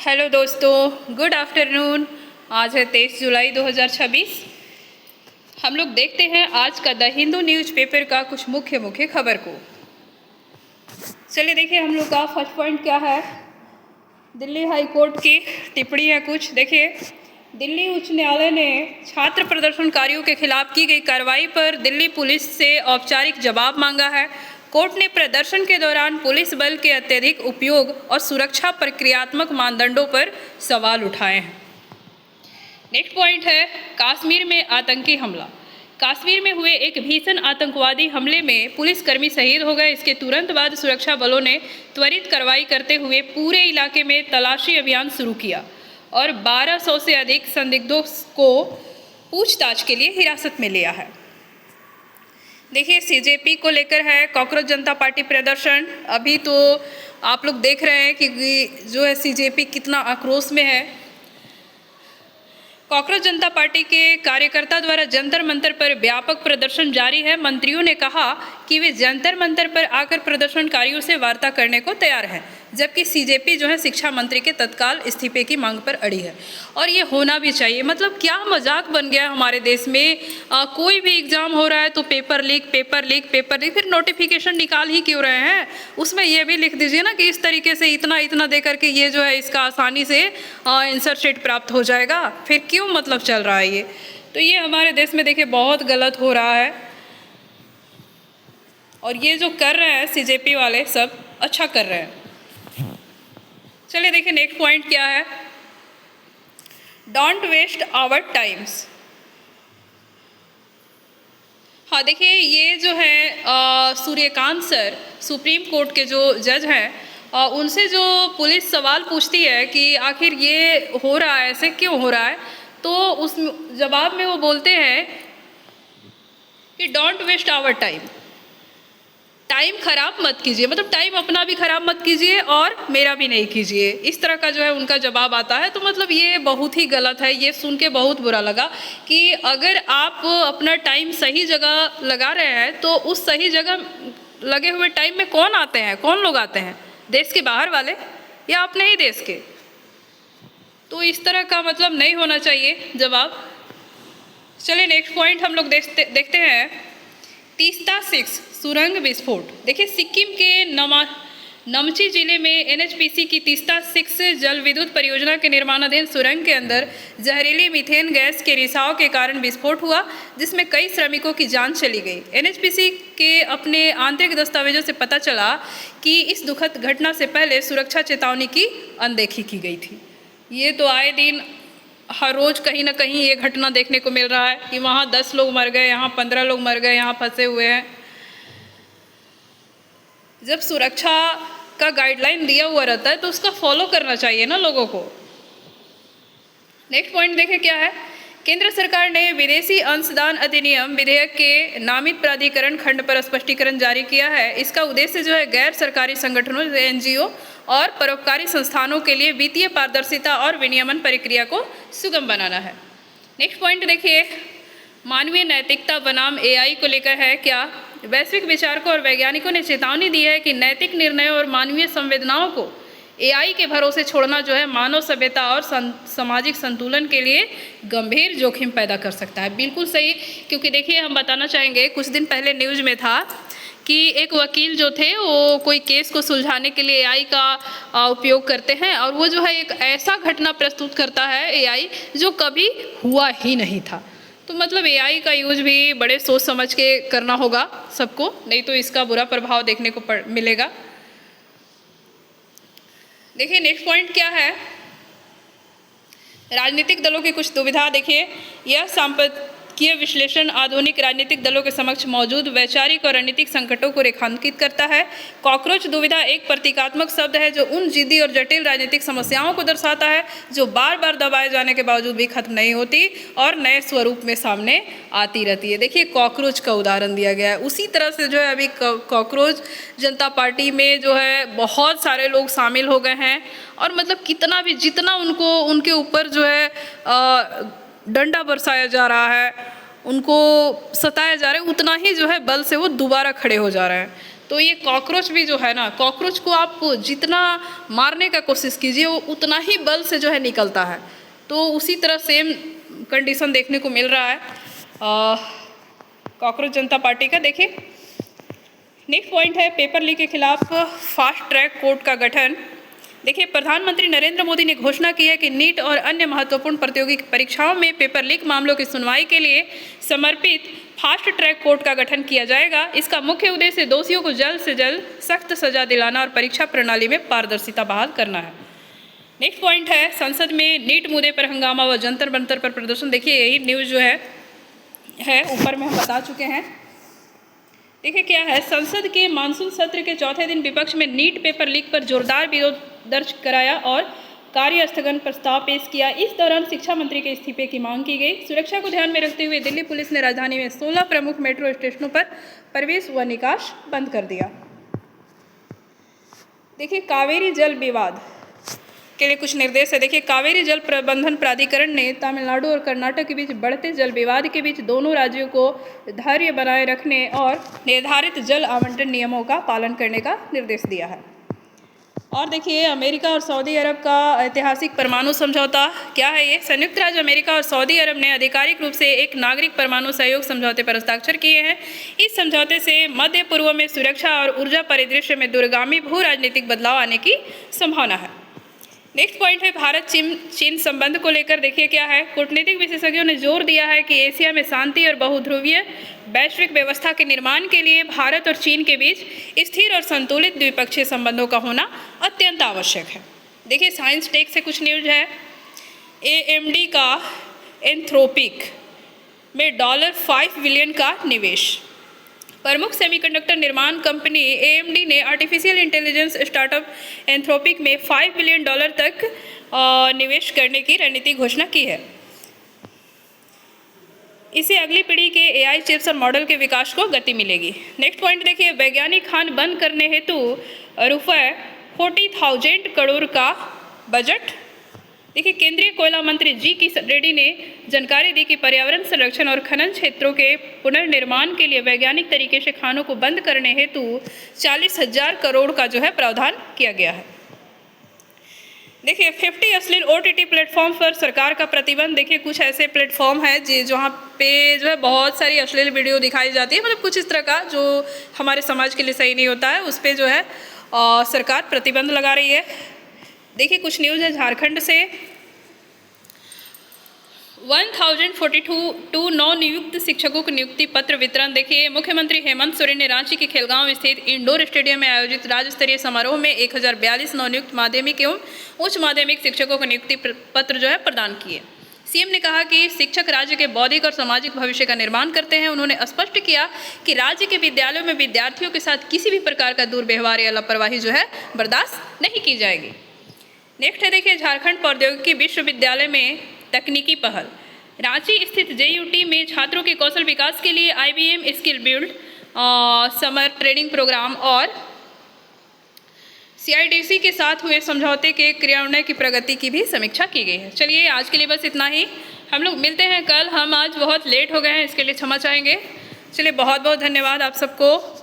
Hello दोस्तों, good afternoon. आज है 23 जुलाई 2026। हम लोग देखते हैं आज का द हिंदू न्यूज़पेपर का कुछ मुख्य खबर को। चलिए देखिए हम लोग का फर्स्ट पॉइंट क्या है। दिल्ली हाई कोर्ट की टिप्पणी है कुछ। देखिए, दिल्ली उच्च न्यायालय ने छात्र प्रदर्शनकारियों के खिलाफ की गई कार्रवाई पर दिल्ली पुलिस से औपचारिक जवाब मांगा है। कोर्ट ने प्रदर्शन के दौरान पुलिस बल के अत्यधिक उपयोग और सुरक्षा प्रक्रियात्मक मानदंडों पर सवाल उठाए हैं। नेक्स्ट पॉइंट है कश्मीर में आतंकी हमला। कश्मीर में हुए एक भीषण आतंकवादी हमले में पुलिसकर्मी शहीद हो गए। इसके तुरंत बाद सुरक्षा बलों ने त्वरित कार्रवाई करते हुए पूरे इलाके में तलाशी अभियान शुरू किया और 1200 से अधिक संदिग्धों को पूछताछ के लिए हिरासत में लिया है। देखिए, सीजेपी को लेकर है कॉकरोच जनता पार्टी प्रदर्शन। अभी तो आप लोग देख रहे हैं कि जो है सीजेपी कितना आक्रोश में है। कॉकरोच जनता पार्टी के कार्यकर्ता द्वारा जंतर मंतर पर व्यापक प्रदर्शन जारी है। मंत्रियों ने कहा कि वे जंतर मंतर पर आकर प्रदर्शनकारियों से वार्ता करने को तैयार हैं, जबकि सीजेपी जो है शिक्षा मंत्री के तत्काल इस्तीफे की मांग पर अड़ी है। और ये होना भी चाहिए। मतलब क्या मजाक बन गया है हमारे देश में। कोई भी एग्जाम हो रहा है तो पेपर लीक, फिर नोटिफिकेशन निकाल ही क्यों रहे हैं। उसमें ये भी लिख दीजिए ना कि इस तरीके से इतना दे करके ये जो है इसका आसानी से आंसर शीट प्राप्त हो जाएगा। फिर क्यों मतलब चल रहा है ये। तो ये हमारे देश में देखिए बहुत गलत हो रहा है। और ये जो कर रहे हैं सीजेपी वाले सब अच्छा कर रहे हैं। चलिए देखिए नेक्स्ट पॉइंट क्या है। Don't waste our times. हाँ देखिए, ये जो है सूर्यकांत सर सुप्रीम कोर्ट के जो जज हैं उनसे जो पुलिस सवाल पूछती है कि आखिर ये हो रहा है, ऐसे क्यों हो रहा है, तो उस जवाब में वो बोलते हैं कि don't waste our time. Time खराब मत कीजिए, मतलब टाइम अपना भी खराब मत कीजिए और मेरा भी नहीं कीजिए। इस तरह का जो है उनका जवाब आता है। तो मतलब ये बहुत ही गलत है। ये सुन के बहुत बुरा लगा कि अगर आप अपना टाइम सही जगह लगा रहे हैं तो उस सही जगह लगे हुए टाइम में कौन आते हैं, कौन लोग आते हैं, देश के बाहर वाले या अपने ही देश के। तो इस तरह का मतलब नहीं होना चाहिए जवाब। चलिए नेक्स्ट पॉइंट हम लोग देखते हैं तीस्ता 6 सुरंग विस्फोट। देखिए, सिक्किम के नमची जिले में एनएचपीसी की तीस्ता 6 जल विद्युत परियोजना के निर्माणाधीन सुरंग के अंदर जहरीली मीथेन गैस के रिसाव के कारण विस्फोट हुआ, जिसमें कई श्रमिकों की जान चली गई। एनएचपीसी के अपने आंतरिक दस्तावेजों से पता चला कि इस दुखद घटना से पहले सुरक्षा चेतावनी की अनदेखी की गई थी। ये तो आए दिन हर रोज़ कहीं ना कहीं ये घटना देखने को मिल रहा है कि वहाँ 10 लोग मर गए, यहाँ 15 लोग मर गए, यहाँ फंसे हुए हैं। जब सुरक्षा का गाइडलाइन दिया हुआ रहता है तो उसका फॉलो करना चाहिए ना लोगों को। नेक्स्ट पॉइंट देखें क्या है। केंद्र सरकार ने विदेशी अंशदान अधिनियम विधेयक के नामित प्राधिकरण खंड पर स्पष्टीकरण जारी किया है। इसका उद्देश्य जो है गैर सरकारी संगठनों, एनजीओ और परोपकारी संस्थानों के लिए वित्तीय पारदर्शिता और विनियमन प्रक्रिया को सुगम बनाना है। नेक्स्ट पॉइंट देखिए, मानवीय नैतिकता बनाम एआई को लेकर है क्या। वैश्विक विचारकों और वैज्ञानिकों ने चेतावनी दी है कि नैतिक निर्णयों और मानवीय संवेदनाओं को एआई के भरोसे छोड़ना जो है मानव सभ्यता और सामाजिक संतुलन के लिए गंभीर जोखिम पैदा कर सकता है। बिल्कुल सही, क्योंकि देखिए हम बताना चाहेंगे, कुछ दिन पहले न्यूज़ में था कि एक वकील जो थे वो कोई केस को सुलझाने के लिए एआई का उपयोग करते हैं और वो जो है एक ऐसा घटना प्रस्तुत करता है एआई जो कभी हुआ ही नहीं था। तो मतलब एआई का यूज भी बड़े सोच समझ के करना होगा सबको, नहीं तो इसका बुरा प्रभाव देखने को मिलेगा। देखिए नेक्स्ट पॉइंट क्या है। राजनीतिक दलों की कुछ दुविधा। देखिए, यह सांख्यिकीय विश्लेषण आधुनिक राजनीतिक दलों के समक्ष मौजूद वैचारिक और रणनीतिक संकटों को रेखांकित करता है। कॉकरोच दुविधा एक प्रतीकात्मक शब्द है जो उन जिद्दी और जटिल राजनीतिक समस्याओं को दर्शाता है जो बार बार दबाए जाने के बावजूद भी खत्म नहीं होती और नए स्वरूप में सामने आती रहती है। देखिए, कॉकरोच का उदाहरण दिया गया है। उसी तरह से जो है अभी कॉकरोच जनता पार्टी में जो है बहुत सारे लोग शामिल हो गए हैं और मतलब कितना भी जितना उनके ऊपर जो है डंडा बरसाया जा रहा है, उनको सताया जा रहा है, उतना ही जो है बल से वो दोबारा खड़े हो जा रहे हैं। तो ये कॉकरोच भी जो है ना, कॉकरोच को आप जितना मारने का कोशिश कीजिए वो उतना ही बल से जो है निकलता है। तो उसी तरह सेम कंडीशन देखने को मिल रहा है कॉकरोच जनता पार्टी का। देखिए नेक्स्ट पॉइंट है पेपर लीक के खिलाफ फास्ट ट्रैक कोर्ट का गठन। देखिए प्रधानमंत्री नरेंद्र मोदी ने घोषणा की है कि नीट और अन्य महत्वपूर्ण प्रतियोगिकी परीक्षाओं में पेपर लीक मामलों की सुनवाई के लिए समर्पित फास्ट ट्रैक कोर्ट का गठन किया जाएगा। इसका मुख्य उद्देश्य दोषियों को जल्द से जल्द सख्त सजा दिलाना और परीक्षा प्रणाली में पारदर्शिता बहाल करना है। नेक्स्ट पॉइंट है संसद में नीट मुद्दे पर हंगामा व जंतर मंतर पर प्रदर्शन। देखिए यही न्यूज़ जो है ऊपर में हम बता चुके हैं। देखिए क्या है, संसद के मानसून सत्र के चौथे दिन विपक्ष में नीट पेपर लीक पर जोरदार विरोध दर्ज कराया और कार्य स्थगन प्रस्ताव पेश किया। इस दौरान शिक्षा मंत्री के इस्तीफे की मांग की गई। सुरक्षा को ध्यान में रखते हुए दिल्ली पुलिस ने राजधानी में 16 प्रमुख मेट्रो स्टेशनों पर प्रवेश व निकास बंद कर दिया। देखिए कावेरी जल विवाद के लिए कुछ निर्देश है। देखिए कावेरी जल प्रबंधन प्राधिकरण ने तमिलनाडु और कर्नाटक के बीच बढ़ते जल विवाद के बीच दोनों राज्यों को धैर्य बनाए रखने और निर्धारित जल आवंटन नियमों का पालन करने का निर्देश दिया है। और देखिए अमेरिका और सऊदी अरब का ऐतिहासिक परमाणु समझौता क्या है ये। संयुक्त राज्य अमेरिका और सऊदी अरब ने आधिकारिक रूप से एक नागरिक परमाणु सहयोग समझौते पर हस्ताक्षर किए हैं। इस समझौते से मध्य पूर्व में सुरक्षा और ऊर्जा परिदृश्य में दूरगामी भू राजनीतिक बदलाव आने की संभावना है। नेक्स्ट पॉइंट है भारत चीन संबंध को लेकर। देखिए क्या है, कूटनीतिक विशेषज्ञों ने जोर दिया है कि एशिया में शांति और बहुध्रुवीय वैश्विक व्यवस्था के निर्माण के लिए भारत और चीन के बीच स्थिर और संतुलित द्विपक्षीय संबंधों का होना अत्यंत आवश्यक है। देखिए साइंस टेक से कुछ न्यूज है। AMD का एंथ्रोपिक में $5 बिलियन का निवेश। प्रमुख सेमीकंडक्टर निर्माण कंपनी AMD ने आर्टिफिशियल इंटेलिजेंस स्टार्टअप एंथ्रोपिक में $5 बिलियन तक निवेश करने की रणनीति घोषणा की है। इससे अगली पीढ़ी के AI चिप्स और मॉडल के विकास को गति मिलेगी। नेक्स्ट पॉइंट देखिए, वैज्ञानिक खान बंद करने हेतु ₹40,000 करोड़ का बजट। देखिए केंद्रीय कोयला मंत्री किशन रेड्डी ने जानकारी दी कि पर्यावरण संरक्षण और खनन क्षेत्रों के पुनर्निर्माण के लिए वैज्ञानिक तरीके से खानों को बंद करने हेतु 40,000 करोड़ का जो है प्रावधान किया गया है। देखिए 50 अश्लील OTT प्लेटफॉर्म पर सरकार का प्रतिबंध। देखिए कुछ ऐसे प्लेटफॉर्म है जहाँ पे जो है बहुत सारी अश्लील वीडियो दिखाई जाती है, मतलब कुछ इस तरह का जो हमारे समाज के लिए सही नहीं होता है, उस पर जो है सरकार प्रतिबंध लगा रही है। देखिए कुछ न्यूज़ है झारखंड से। 1042 नवनियुक्त शिक्षकों को नियुक्ति पत्र वितरण। देखिए मुख्यमंत्री हेमंत सोरेन ने रांची के खेलगांव स्थित इंडोर स्टेडियम में आयोजित राज्य स्तरीय समारोह में 1042 नवनियुक्त माध्यमिक एवं उच्च माध्यमिक शिक्षकों को नियुक्ति पत्र जो है प्रदान किए। सीएम ने कहा कि शिक्षक राज्य के बौद्धिक और सामाजिक भविष्य का निर्माण करते हैं। उन्होंने स्पष्ट किया कि राज्य के विद्यालयों में विद्यार्थियों के साथ किसी भी प्रकार का दुर्व्यवहार या लापरवाही जो है बर्दाश्त नहीं की जाएगी। नेक्स्ट है देखिए झारखंड प्रौद्योगिकी विश्वविद्यालय में तकनीकी पहल। रांची स्थित JUT में छात्रों के कौशल विकास के लिए IBM skill build summer training programme और CIDC के साथ हुए समझौते के क्रियान्वयन की प्रगति की भी समीक्षा की गई है। चलिए आज के लिए बस इतना ही, हम लोग मिलते हैं कल। हम आज बहुत लेट हो गए हैं, इसके लिए क्षमा चाहेंगे। चलिए बहुत बहुत धन्यवाद आप सबको।